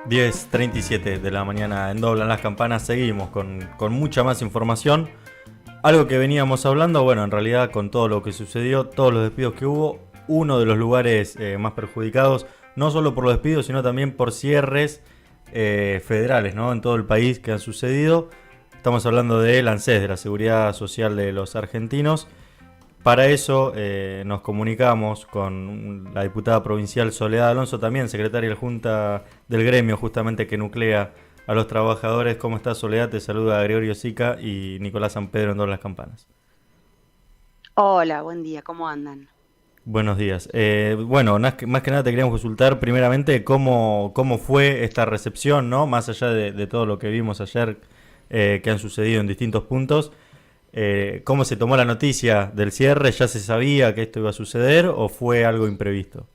10:37 de la mañana en Doblan las Campanas. Seguimos con mucha más información. Algo que veníamos hablando, bueno, en realidad con todo lo que sucedió, todos los despidos que hubo, uno de los lugares más perjudicados, no solo por los despidos, sino también por cierres federales, ¿no? En todo el país que han sucedido. Estamos hablando del ANSES, de la Seguridad Social de los Argentinos. Para eso nos comunicamos con la diputada provincial Soledad Alonso, también secretaria de la Junta del gremio justamente que nuclea a los trabajadores. ¿Cómo estás, Soledad? Te saluda Gregorio Sica y Nicolás San Pedro en Todas las Campanas. Hola, buen día, ¿cómo andan? Buenos días. Bueno, más que nada te queríamos consultar primeramente cómo fue esta recepción, ¿no? Más allá de todo lo que vimos ayer que han sucedido en distintos puntos. ¿Cómo se tomó la noticia del cierre? ¿Ya se sabía que esto iba a suceder o fue algo imprevisto?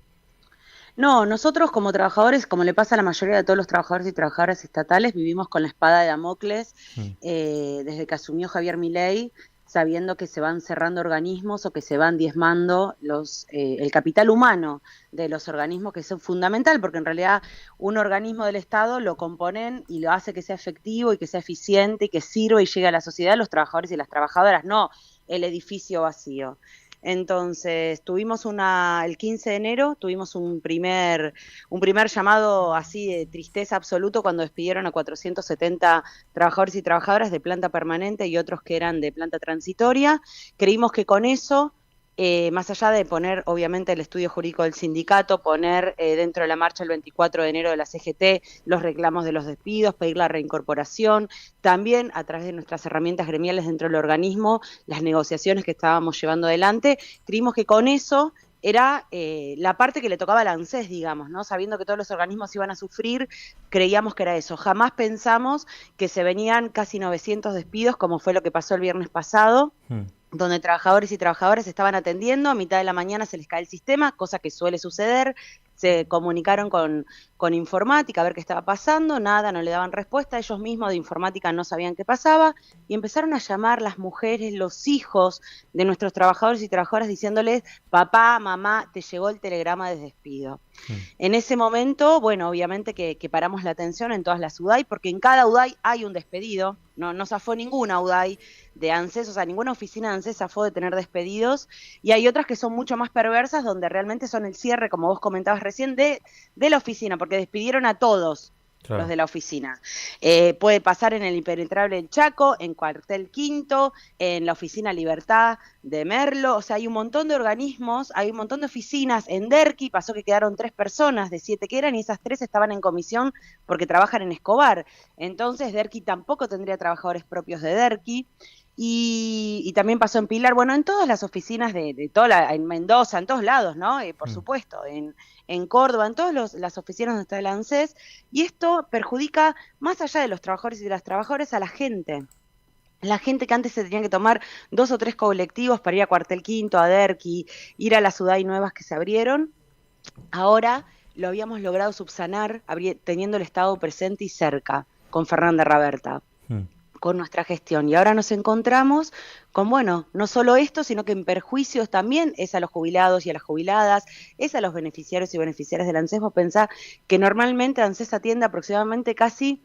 No, nosotros como trabajadores, como le pasa a la mayoría de todos los trabajadores y trabajadoras estatales, vivimos con la espada de Damocles Mm. desde que asumió Javier Milei, sabiendo que se van cerrando organismos o que se van diezmando el capital humano de los organismos, que es fundamental, porque en realidad un organismo del Estado lo componen y lo hace que sea efectivo y que sea eficiente y que sirva y llegue a la sociedad, los trabajadores y las trabajadoras, no el edificio vacío. Entonces, el 15 de enero tuvimos un primer llamado así de tristeza absoluto cuando despidieron a 470 trabajadores y trabajadoras de planta permanente y otros que eran de planta transitoria. Creímos que con eso, más allá de poner obviamente el estudio jurídico del sindicato, poner dentro de la marcha el 24 de enero de la CGT los reclamos de los despidos, pedir la reincorporación, también a través de nuestras herramientas gremiales dentro del organismo, las negociaciones que estábamos llevando adelante, creímos que con eso era la parte que le tocaba al ANSES, digamos, ¿no? Sabiendo que todos los organismos iban a sufrir, creíamos que era eso. Jamás pensamos que se venían casi 900 despidos, como fue lo que pasó el viernes pasado, Mm. donde trabajadores y trabajadoras estaban atendiendo, a mitad de la mañana se les cae el sistema, cosa que suele suceder, se comunicaron con informática a ver qué estaba pasando, nada, no le daban respuesta, ellos mismos de informática no sabían qué pasaba, y empezaron a llamar las mujeres, los hijos de nuestros trabajadores y trabajadoras diciéndoles, papá, mamá, te llegó el telegrama de despido. Mm. En ese momento, bueno, obviamente que paramos la atención en todas las UDAI, porque en cada UDAI hay un despedido, no zafó ninguna UDAI de ANSES, o sea, ninguna oficina de ANSES zafó de tener despedidos, y hay otras que son mucho más perversas, donde realmente son el cierre, como vos comentabas recién, de la oficina, porque despidieron a todos los Claro. de la oficina. Puede pasar en el Impenetrable del Chaco, en Cuartel Quinto, en la Oficina Libertad de Merlo, o sea, hay un montón de organismos, hay un montón de oficinas. En Derqui pasó que quedaron 3 personas de 7 que eran, y esas 3 estaban en comisión porque trabajan en Escobar. Entonces Derqui tampoco tendría trabajadores propios de Derqui. Y también pasó en Pilar, bueno, en todas las oficinas de en Mendoza, en todos lados, ¿no? Por Mm. supuesto, en Córdoba, en todas las oficinas donde está el ANSES, y esto perjudica, más allá de los trabajadores y de las trabajadoras, a la gente. La gente que antes se tenía que tomar 2 o 3 colectivos para ir a Cuartel Quinto, a Derqui, ir a las UDAI nuevas que se abrieron, ahora lo habíamos logrado subsanar teniendo el Estado presente y cerca, con Fernanda Raberta, Mm. con nuestra gestión. Y ahora nos encontramos con, bueno, no solo esto, sino que en perjuicios también es a los jubilados y a las jubiladas, es a los beneficiarios y beneficiarias del ANSES. Vos pensá que normalmente ANSES atiende aproximadamente casi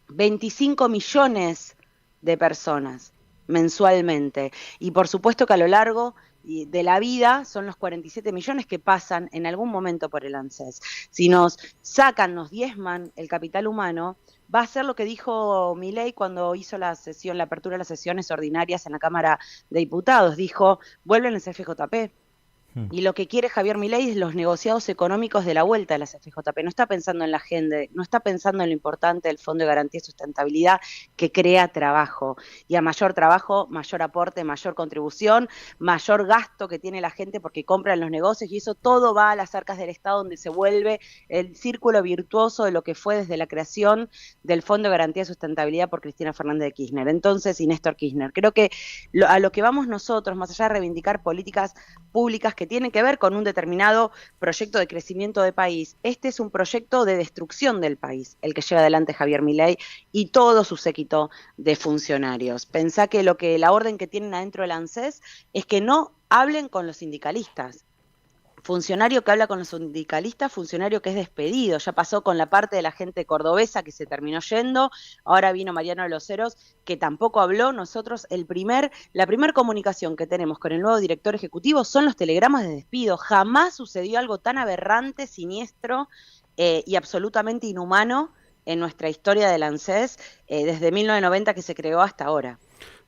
25 millones de personas mensualmente. Y por supuesto que a lo largo de la vida son los 47 millones que pasan en algún momento por el ANSES. Si nos sacan, nos diezman el capital humano, va a ser lo que dijo Milei cuando hizo la apertura de las sesiones ordinarias en la Cámara de Diputados. Dijo, vuelven el CFJP. Mm. Y lo que quiere Javier Milei es los negociados económicos de la vuelta de la CFJP. No está pensando en la agenda, no está pensando en lo importante del Fondo de Garantía y Sustentabilidad, que crea trabajo. Y a mayor trabajo, mayor aporte, mayor contribución, mayor gasto que tiene la gente porque compran los negocios, y eso todo va a las arcas del Estado, donde se vuelve el círculo virtuoso de lo que fue desde la creación del Fondo de Garantía y Sustentabilidad por Cristina Fernández de Kirchner, entonces, y Néstor Kirchner. Creo que a lo que vamos nosotros, más allá de reivindicar políticas públicas que tienen que ver con un determinado proyecto de crecimiento de país, este es un proyecto de destrucción del país, el que lleva adelante Javier Milei y todo su séquito de funcionarios. Pensá que la orden que tienen adentro del ANSES es que no hablen con los sindicalistas. funcionario que habla con los sindicalistas, funcionario que es despedido. Ya pasó con la parte de la gente cordobesa que se terminó yendo, ahora vino Mariano de los Heros, que tampoco habló. Nosotros la primer comunicación que tenemos con el nuevo director ejecutivo son los telegramas de despido. Jamás sucedió algo tan aberrante, siniestro y absolutamente inhumano en nuestra historia del ANSES, desde 1990 que se creó hasta ahora.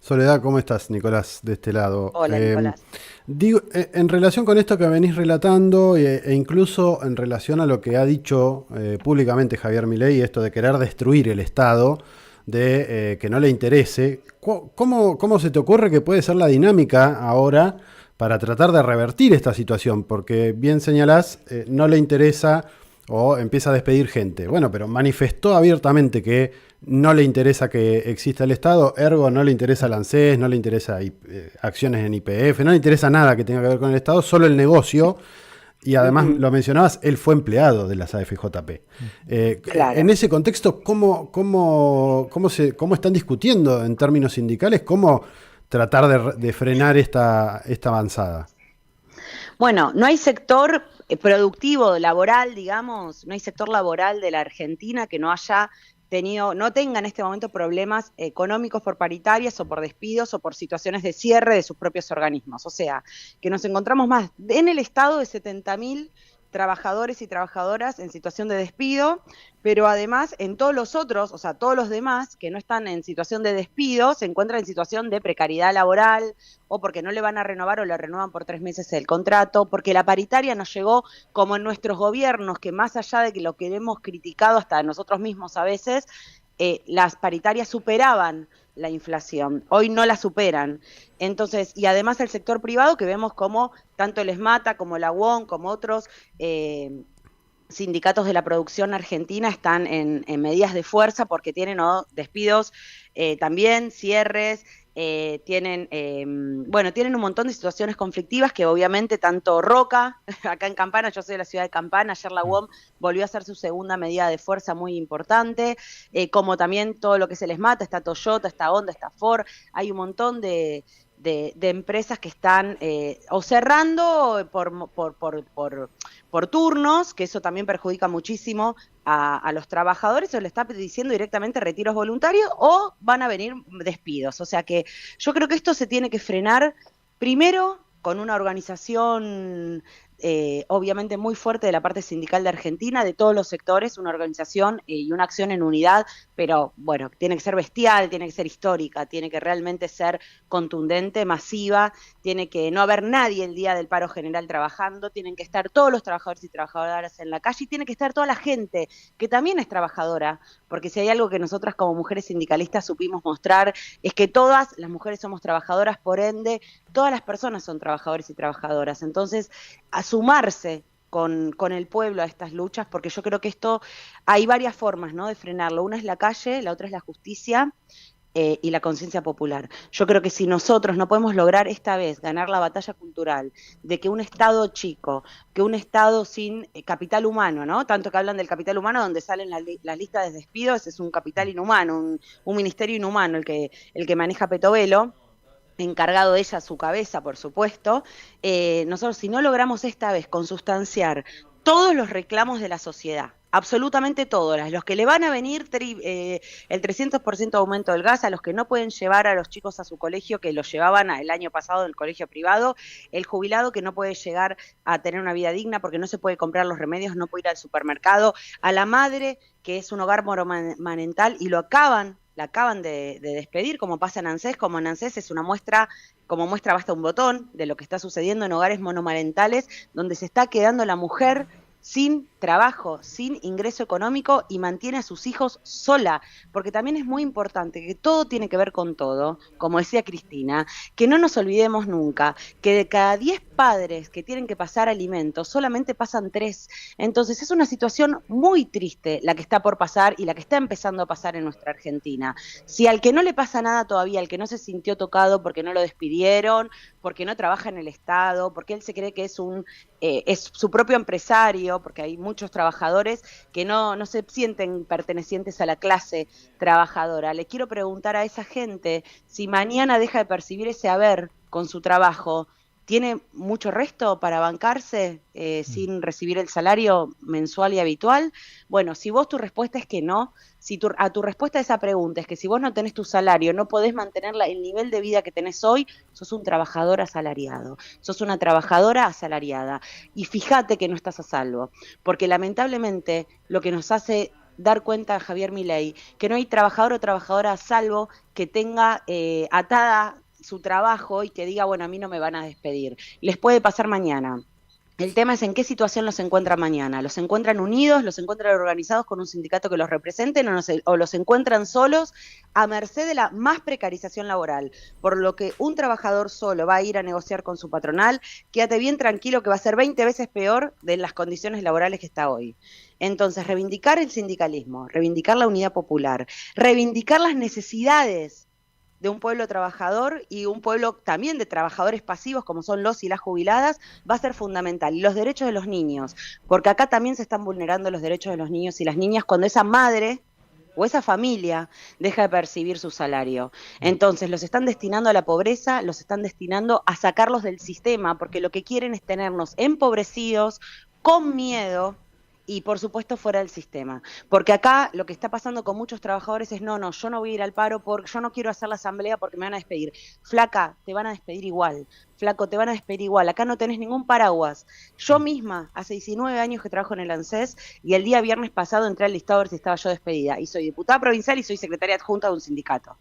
Soledad, ¿cómo estás? Nicolás, de este lado. Hola, Nicolás. Digo, en relación con esto que venís relatando e incluso en relación a lo que ha dicho públicamente Javier Milei, esto de querer destruir el Estado, de que no le interese, ¿cómo se te ocurre que puede ser la dinámica ahora para tratar de revertir esta situación? Porque bien señalás, no le interesa o empieza a despedir gente. Bueno, pero manifestó abiertamente que no le interesa que exista el Estado, ergo no le interesa el ANSES, no le interesa acciones en YPF, no le interesa nada que tenga que ver con el Estado, solo el negocio. Y además, lo mencionabas, él fue empleado de las AFJP. Claro. En ese contexto, ¿cómo están discutiendo en términos sindicales cómo tratar de frenar esta avanzada? Bueno, no hay sector productivo, laboral, digamos, no hay sector laboral de la Argentina que no tenga en este momento problemas económicos por paritarias o por despidos o por situaciones de cierre de sus propios organismos. O sea, que nos encontramos más en el estado de 70.000 trabajadores y trabajadoras en situación de despido, pero además en todos los otros, o sea, todos los demás que no están en situación de despido, se encuentran en situación de precariedad laboral, o porque no le van a renovar o le renuevan por 3 meses el contrato, porque la paritaria nos llegó como en nuestros gobiernos, que más allá de que lo que hemos criticado hasta nosotros mismos a veces, las paritarias superaban la inflación, hoy no la superan. Entonces, y además el sector privado que vemos como tanto el ESMATA como la UON, como otros sindicatos de la producción argentina están en medidas de fuerza porque tienen despidos, también cierres, tienen un montón de situaciones conflictivas que obviamente tanto Roca, acá en Campana, yo soy de la ciudad de Campana, ayer la UOM volvió a hacer su segunda medida de fuerza muy importante, como también todo lo que se les mata, está Toyota, está Honda, está Ford, hay un montón de empresas que están o cerrando por turnos, que eso también perjudica muchísimo a los trabajadores, o le está diciendo directamente retiros voluntarios o van a venir despidos. O sea que yo creo que esto se tiene que frenar primero con una organización obviamente muy fuerte de la parte sindical de Argentina, de todos los sectores, una organización y una acción en unidad, pero bueno, tiene que ser bestial, tiene que ser histórica, tiene que realmente ser contundente, masiva, tiene que no haber nadie el día del paro general trabajando, tienen que estar todos los trabajadores y trabajadoras en la calle y tiene que estar toda la gente que también es trabajadora, porque si hay algo que nosotras como mujeres sindicalistas supimos mostrar es que todas las mujeres somos trabajadoras, por ende, todas las personas son trabajadores y trabajadoras. Entonces, a sumarse con el pueblo a estas luchas, porque yo creo que esto hay varias formas, ¿no?, de frenarlo. Una es la calle, la otra es la justicia y la conciencia popular. Yo creo que si nosotros no podemos lograr esta vez ganar la batalla cultural de que un Estado chico, que un Estado sin capital humano, ¿no?, tanto que hablan del capital humano donde salen las listas de despidos, es un capital inhumano, un ministerio inhumano el que maneja Petovelo, encargado de ella su cabeza, por supuesto. Nosotros, si no logramos esta vez consustanciar todos los reclamos de la sociedad, absolutamente todos, los que le van a venir el 300% de aumento del gas, a los que no pueden llevar a los chicos a su colegio, que los llevaban el año pasado en el colegio privado, el jubilado que no puede llegar a tener una vida digna porque no se puede comprar los remedios, no puede ir al supermercado, a la madre que es un hogar monomarental y la acaban de despedir, como pasa en ANSES, como en ANSES es una muestra, como muestra basta un botón de lo que está sucediendo en hogares monomarentales, donde se está quedando la mujer sin trabajo, sin ingreso económico y mantiene a sus hijos sola, porque también es muy importante que todo tiene que ver con todo, como decía Cristina, que no nos olvidemos nunca, que de cada 10 padres que tienen que pasar alimentos, solamente pasan 3, entonces es una situación muy triste la que está por pasar y la que está empezando a pasar en nuestra Argentina. Si al que no le pasa nada todavía, al que no se sintió tocado porque no lo despidieron, porque no trabaja en el Estado, porque él se cree que es su propio empresario, porque hay muchos trabajadores que no se sienten pertenecientes a la clase trabajadora. Le quiero preguntar a esa gente si mañana deja de percibir ese haber con su trabajo, ¿tiene mucho resto para bancarse sin recibir el salario mensual y habitual? Bueno, si vos tu respuesta es que no, si a tu respuesta a esa pregunta es que si vos no tenés tu salario, no podés mantener el nivel de vida que tenés hoy, sos un trabajador asalariado, sos una trabajadora asalariada. Y fíjate que no estás a salvo, porque lamentablemente lo que nos hace dar cuenta a Javier Milei, que no hay trabajador o trabajadora a salvo que tenga atada su trabajo y que diga, bueno, a mí no me van a despedir. Les puede pasar mañana. El tema es en qué situación los encuentran mañana. ¿Los encuentran unidos, los encuentran organizados con un sindicato que los representen o los encuentran solos a merced de la más precarización laboral? Por lo que un trabajador solo va a ir a negociar con su patronal, quédate bien tranquilo que va a ser 20 veces peor de las condiciones laborales que está hoy. Entonces, reivindicar el sindicalismo, reivindicar la unidad popular, reivindicar las necesidades de un pueblo trabajador y un pueblo también de trabajadores pasivos como son los y las jubiladas, va a ser fundamental. Y los derechos de los niños, porque acá también se están vulnerando los derechos de los niños y las niñas cuando esa madre o esa familia deja de percibir su salario. Entonces los están destinando a la pobreza, los están destinando a sacarlos del sistema, porque lo que quieren es tenernos empobrecidos, con miedo, y por supuesto fuera del sistema. Porque acá lo que está pasando con muchos trabajadores es, no, yo no voy a ir al paro porque yo no quiero hacer la asamblea porque me van a despedir. Flaca, te van a despedir igual. Flaco, te van a despedir igual. Acá no tenés ningún paraguas. Yo misma, hace 19 años que trabajo en el ANSES y el día viernes pasado entré al listado a ver si estaba yo despedida. Y soy diputada provincial y soy secretaria adjunta de un sindicato.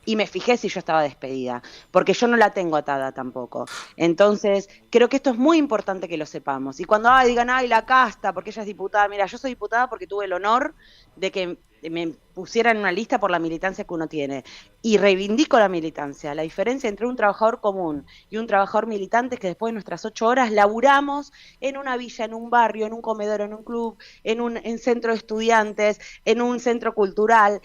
Y me fijé si yo estaba despedida, porque yo no la tengo atada tampoco. Entonces, creo que esto es muy importante que lo sepamos. Y cuando digan, ay, la casta, porque ella es diputada, mira, yo soy diputada porque tuve el honor de que me pusieran en una lista por la militancia que uno tiene. Y reivindico la militancia. La diferencia entre un trabajador común y un trabajador militante es que después de nuestras 8 horas laburamos en una villa, en un barrio, en un comedor, en un club, en centro de estudiantes, en un centro cultural,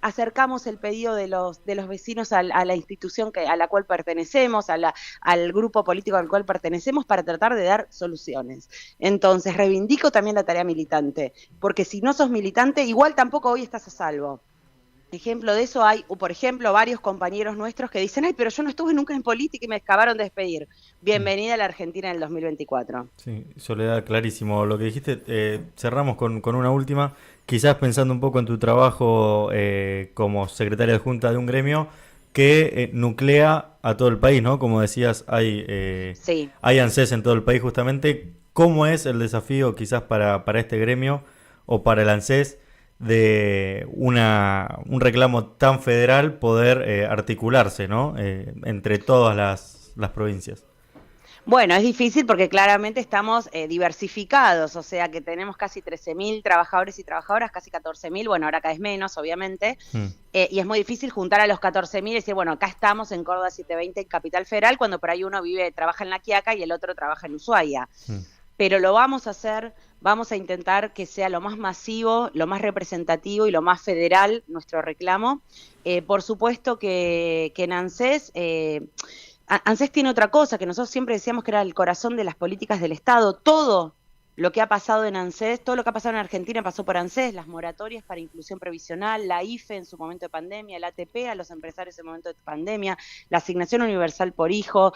acercamos el pedido de los vecinos a la institución a la cual pertenecemos, al grupo político al cual pertenecemos para tratar de dar soluciones. Entonces, reivindico también la tarea militante, porque si no sos militante, igual tampoco hoy estás a salvo. Ejemplo de eso hay, por ejemplo, varios compañeros nuestros que dicen, ay, pero yo no estuve nunca en política y me acabaron de despedir. Bienvenida a la Argentina del 2024. Sí, Soledad, clarísimo lo que dijiste. Cerramos con una última, quizás pensando un poco en tu trabajo como secretaria adjunta de un gremio que nuclea a todo el país, ¿no? Como decías, sí. Hay ANSES en todo el país justamente. ¿Cómo es el desafío quizás para este gremio o para el ANSES de un reclamo tan federal poder articularse, ¿no? Entre todas las provincias? Bueno, es difícil porque claramente estamos diversificados, o sea que tenemos casi 13.000 trabajadores y trabajadoras, casi 14.000, bueno, ahora cada vez menos, obviamente, y es muy difícil juntar a los 14.000 y decir, bueno, acá estamos en Córdoba 720, en Capital Federal, cuando por ahí uno trabaja en La Quiaca y el otro trabaja en Ushuaia. Pero lo vamos a hacer, vamos a intentar que sea lo más masivo, lo más representativo y lo más federal nuestro reclamo. Por supuesto que en ANSES, ANSES tiene otra cosa, que nosotros siempre decíamos que era el corazón de las políticas del Estado. Todo lo que ha pasado en ANSES, todo lo que ha pasado en Argentina pasó por ANSES, las moratorias para inclusión previsional, la IFE en su momento de pandemia, el ATP a los empresarios en momento de pandemia, la asignación universal por hijo.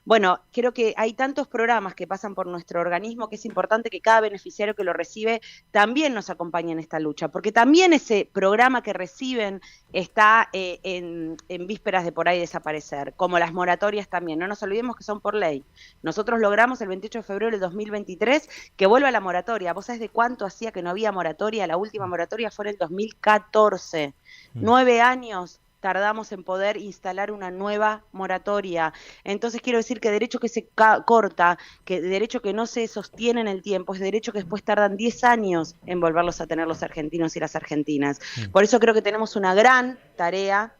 Bueno, creo que hay tantos programas que pasan por nuestro organismo que es importante que cada beneficiario que lo recibe también nos acompañe en esta lucha, porque también ese programa que reciben está en vísperas de por ahí desaparecer, como las moratorias también. No nos olvidemos que son por ley. Nosotros logramos el 28 de febrero del 2023 que vuelva la moratoria. ¿Vos sabés de cuánto hacía que no había moratoria? La última moratoria fue en el 2014. 9 años tardamos en poder instalar una nueva moratoria. Entonces quiero decir que derecho que se corta, que derecho que no se sostiene en el tiempo, es derecho que después tardan 10 años en volverlos a tener los argentinos y las argentinas. Por eso creo que tenemos una gran tarea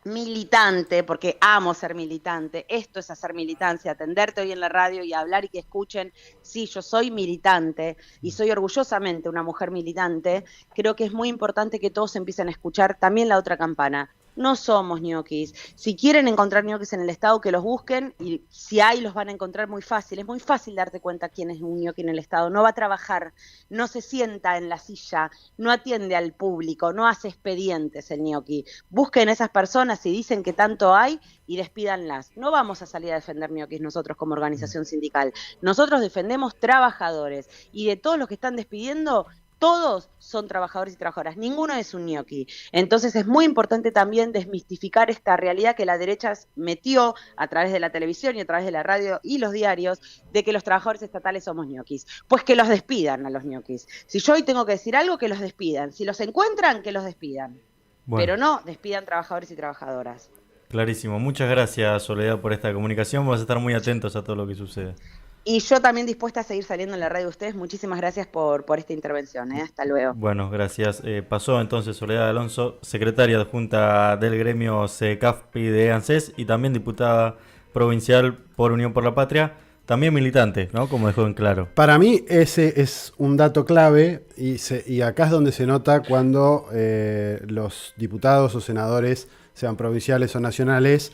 militante, porque amo ser militante, esto es hacer militancia, atenderte hoy en la radio y hablar y que escuchen, sí, yo soy militante y soy orgullosamente una mujer militante. Creo que es muy importante que todos empiecen a escuchar también la otra campana. no somos ñoquis. Si quieren encontrar ñoquis en el Estado, que los busquen, y si hay, los van a encontrar muy fácil. Es muy fácil darte cuenta quién es un ñoqui en el Estado. No va a trabajar, no se sienta en la silla, no atiende al público, no hace expedientes el ñoqui. Busquen esas personas y dicen que tanto hay y despídanlas. No vamos a salir a defender ñoquis nosotros como organización sindical. Nosotros defendemos trabajadores, y de todos los que están despidiendo, todos son trabajadores y trabajadoras, ninguno es un ñoqui. Entonces es muy importante también desmistificar esta realidad que la derecha metió a través de la televisión y a través de la radio y los diarios, de que los trabajadores estatales somos ñoquis. Pues que los despidan a los ñoquis. Si yo hoy tengo que decir algo, que los despidan. Si los encuentran, que los despidan. Bueno. Pero no despidan trabajadores y trabajadoras. Clarísimo. Muchas gracias, Soledad, por esta comunicación. Vamos a estar muy atentos a todo lo que sucede. Y yo también dispuesta a seguir saliendo en la radio de ustedes. Muchísimas gracias por esta intervención. Hasta luego. Bueno, gracias. Pasó entonces Soledad Alonso, secretaria adjunta del gremio CECAFPI de ANSES y también diputada provincial por Unión por la Patria. También militante, ¿no? Como dejó en claro. Para mí ese es un dato clave y acá es donde se nota cuando los diputados o senadores, sean provinciales o nacionales,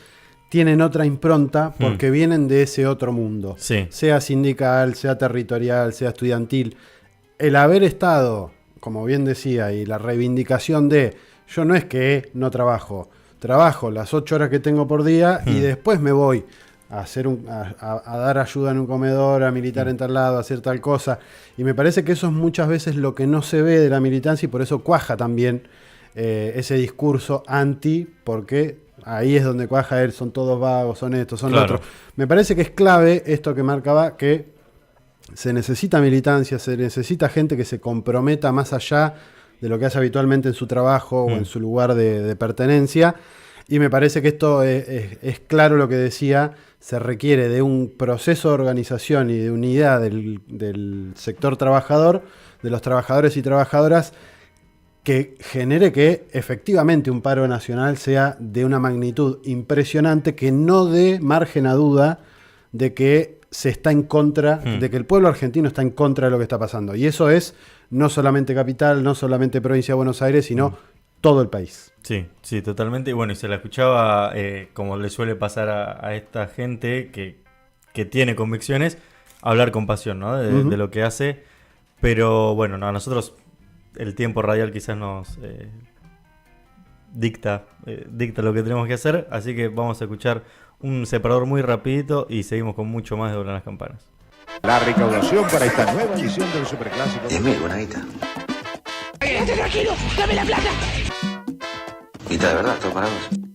tienen otra impronta porque vienen de ese otro mundo. Sí. Sea sindical, sea territorial, sea estudiantil. El haber estado, como bien decía, y la reivindicación de yo no es que no trabajo las 8 horas que tengo por día y después me voy a hacer a dar ayuda en un comedor, a militar en tal lado, a hacer tal cosa. Y me parece que eso es muchas veces lo que no se ve de la militancia y por eso cuaja también ese discurso anti, porque ahí es donde cuaja son todos vagos, son estos, son claro. los otros. Me parece que es clave esto que marcaba, que se necesita militancia, se necesita gente que se comprometa más allá de lo que hace habitualmente en su trabajo o en su lugar de pertenencia. Y me parece que esto es claro lo que decía, se requiere de un proceso de organización y de unidad del sector trabajador, de los trabajadores y trabajadoras, que genere que efectivamente un paro nacional sea de una magnitud impresionante, que no dé margen a duda de que se está en contra, de que el pueblo argentino está en contra de lo que está pasando. Y eso es no solamente capital, no solamente provincia de Buenos Aires, sino todo el país. Sí, sí, totalmente. Y bueno, y se la escuchaba, como le suele pasar a esta gente que tiene convicciones, hablar con pasión, ¿no? De lo que hace. Pero bueno, no, a nosotros el tiempo radial quizás nos dicta lo que tenemos que hacer. Así que vamos a escuchar un separador muy rapidito y seguimos con mucho más de Doblan las Campanas. La recaudación para esta nueva edición del Superclásico. 10.000, buena guita. Quédate tranquilo, dame la plata. Guita de verdad, todo para vos.